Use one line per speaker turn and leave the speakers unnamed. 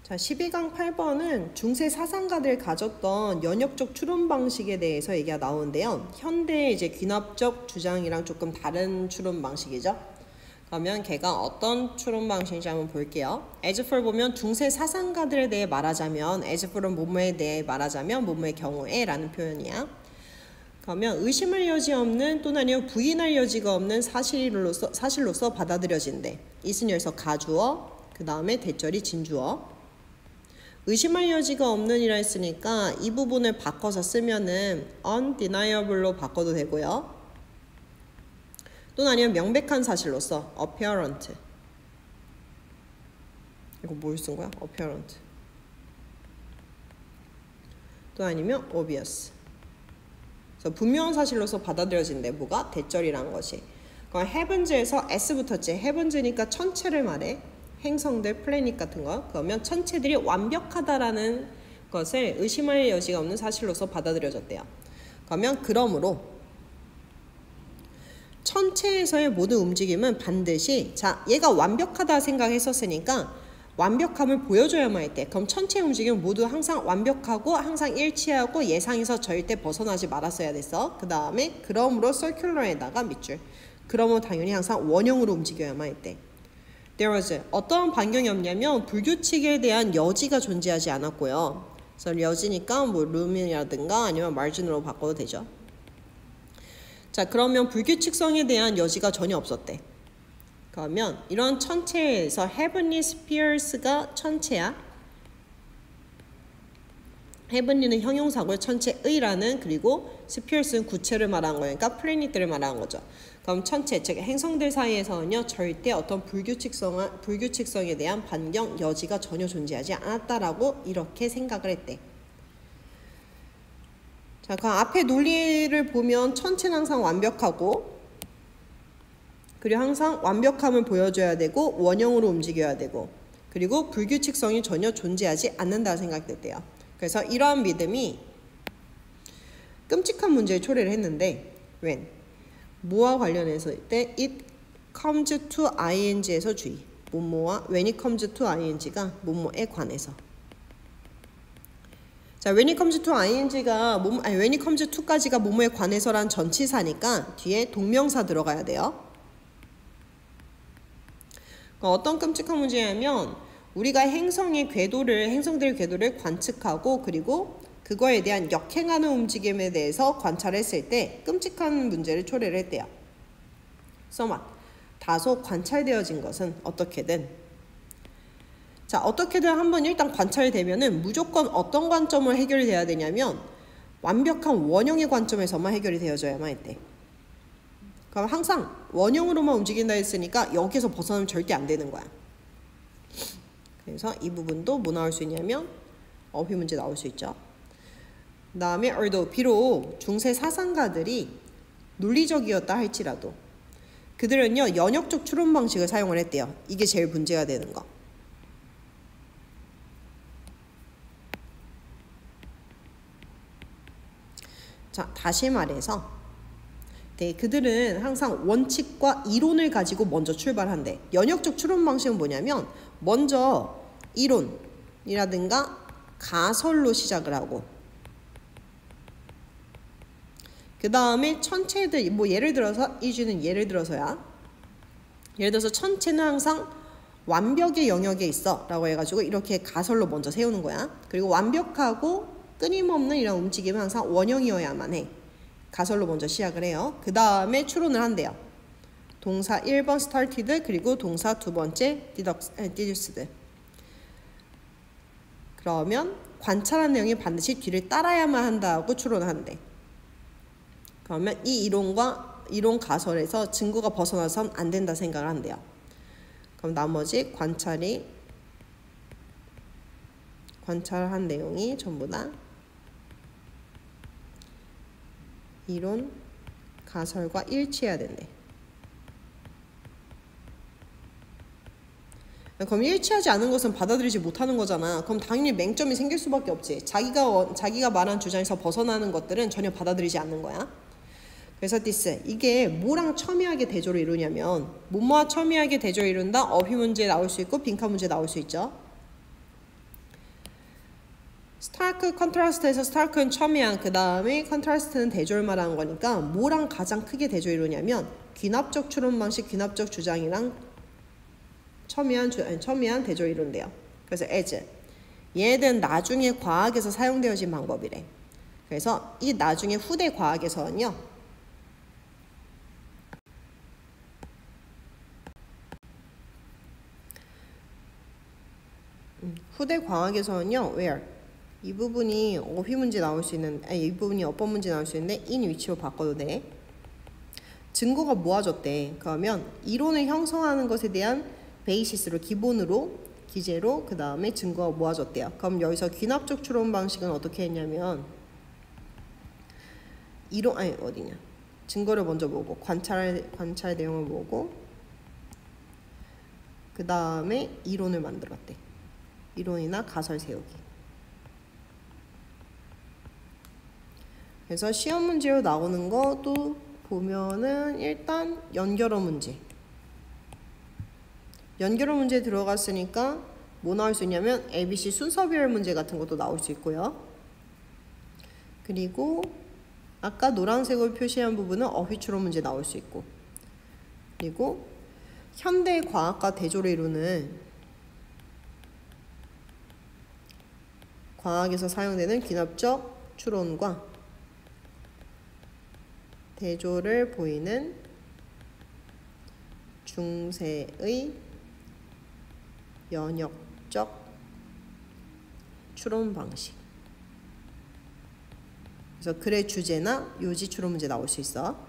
자, 12강 8번은 중세 사상가들이 가졌던 연역적 추론 방식에 대해서 얘기가 나오는데요. 현대의 이제 귀납적 주장이랑 조금 다른 추론 방식이죠. 그러면 걔가 어떤 추론 방식인지 한번 볼게요. as for 보면 중세 사상가들에 대해 말하자면 as for은 뭐뭐에 대해 말하자면 뭐뭐의 경우에 라는 표현이야. 그러면 의심할 여지 없는 또는 아니면 부인할 여지가 없는 사실로서 받아들여진대. 이는 여기서 가주어, 그 다음에 대절이 진주어. 의심할 여지가 없는 이라 했으니까 이 부분을 바꿔서 쓰면은 undeniable로 바꿔도 되고요. 또는 아니면 명백한 사실로서 apparent. 이거 뭘 쓴 거야? apparent. 또 아니면 obvious. 그래서 분명한 사실로서 받아들여진대. 뭐가? 대절이란 것이. 그럼 heavens에서 s 붙었지. heavens니까 천체를 말해. 행성들, 플래닛 같은 거. 그러면 천체들이 완벽하다라는 것을 의심할 여지가 없는 사실로서 받아들여졌대요. 그러므로 천체에서의 모든 움직임은 반드시 자 얘가 완벽하다 생각했었으니까 완벽함을 보여줘야만 했대. 그럼 천체의 움직임은 모두 항상 완벽하고 항상 일치하고 예상에서 절대 벗어나지 말았어야 됐어. 그 다음에 그러므로 서큘러에다가 밑줄. 그러므로 당연히 항상 원형으로 움직여야만 했대. There was 어떠한 반경이 없냐면 불규칙에 대한 여지가 존재하지 않았고요. 그래서 여지니까 뭐 룸이라든가 아니면 margin으로 바꿔도 되죠. 자, 그러면 불규칙성에 대한 여지가 전혀 없었대. 그러면 이런 천체에서 heavenly spheres가 천체야. heavenly는 형용사고요. 천체의라는 그리고 spheres는 구체를 말하는 거니까 플래닛들을 말하는 거죠. 그럼 천체, 즉 행성들 사이에서는요 절대 어떤 불규칙성에 대한 반경 여지가 전혀 존재하지 않았다라고 이렇게 생각을 했대. 자, 그 앞에 논리를 보면 천체는 항상 완벽하고 그리고 항상 완벽함을 보여줘야 되고 원형으로 움직여야 되고 그리고 불규칙성이 전혀 존재하지 않는다 생각됐대요. 그래서 이러한 믿음이 끔찍한 문제를 초래를 했는데 when 뭐와 관련해서 때 it comes to ing에서 주의. 뭐뭐와 when it comes to ing가 뭐뭐에 관해서. 자, when it comes to ing가 when it comes to까지가 뭐뭐에 관해서란 전치사니까 뒤에 동명사 들어가야 돼요. 어떤 끔찍한 문제냐면 우리가 행성들의 궤도를 관측하고 그리고 그거에 대한 역행하는 움직임에 대해서 관찰했을 때 끔찍한 문제를 초래를 했대요. 다소 관찰되어진 것은 어떻게든 자 어떻게든 한번 일단 관찰되면은 무조건 어떤 관점을 해결이 돼야 되냐면 완벽한 원형의 관점에서만 해결이 되어져야만 했대. 그럼 항상 원형으로만 움직인다 했으니까 여기서 벗어나면 절대 안 되는 거야. 그래서 이 부분도 뭐 나올 수 있냐면 어휘 문제 나올 수 있죠. 그 다음에 비록 중세 사상가들이 논리적이었다 할지라도 그들은요 연역적 추론 방식을 사용을 했대요. 이게 제일 문제가 되는 거. 자, 다시 말해서 그들은 항상 원칙과 이론을 가지고 먼저 출발한대. 연역적 추론 방식은 뭐냐면 먼저 이론이라든가 가설로 시작을 하고 그 다음에 천체들 뭐 예를 들어서 예를 들어서 천체는 항상 완벽의 영역에 있어 라고 해가지고 이렇게 가설로 먼저 세우는 거야. 그리고 완벽하고 끊임없는 이런 움직임은 항상 원형이어야만 해. 가설로 먼저 시작을 해요. 그 다음에 추론을 한대요. 동사 1번 started 그리고 동사 2번째 deduced. 그러면 관찰한 내용이 반드시 뒤를 따라야만 한다고 추론을 한대. 그러면 이 이론 가설에서 증거가 벗어나선 안 된다 생각을 한대요. 그럼 나머지 관찰한 내용이 전부 다 이론 가설과 일치해야 된대. 그럼 일치하지 않은 것은 받아들이지 못하는 거잖아. 그럼 당연히 맹점이 생길 수밖에 없지. 자기가 말한 주장에서 벗어나는 것들은 전혀 받아들이지 않는 거야. 그래서 이게 뭐랑 첨예하게 대조를 이루냐면 뭐뭐와 첨예하게 대조를 이룬다. 어휘 문제 나올 수 있고 빈칸 문제 나올 수 있죠. 스타크 컨트라스트에서 스타크는 첨예한, 그 다음에 컨트라스트는 대조를 말하는 거니까 뭐랑 가장 크게 대조 이루냐면 귀납적 추론 방식, 귀납적 주장이랑 첨예한 대조 이룬대요. 그래서 as 얘는 나중에 과학에서 사용되어진 방법이래. 그래서 이 나중에 후대 과학에서는요, where 이 부분이 어휘 문제 나올 수 있는, 이 부분이 어법 문제 나올 수 있는데 in 위치로 바꿔도 돼. 증거가 모아졌대. 그러면 이론을 형성하는 것에 대한 베이시스로, 기본으로, 기재로, 그 다음에 증거가 모아졌대요. 그럼 여기서 귀납적 추론 방식은 어떻게 했냐면 어디냐, 증거를 먼저 보고 관찰 내용을 보고 그 다음에 이론을 만들었대. 이론이나 가설 세우기. 그래서 시험 문제로 나오는 것도 보면은 일단 연결어 문제. 연결어 문제 들어갔으니까 뭐 나올 수 있냐면 ABC 순서별 문제 같은 것도 나올 수 있고요. 그리고 아까 노란색으로 표시한 부분은 어휘 추론 문제 나올 수 있고, 그리고 현대 과학과 대조를 이루는 과학에서 사용되는 귀납적 추론과 대조를 보이는 중세의 연역적 추론 방식. 그래서 글의 주제나 요지 추론 문제 나올 수 있어.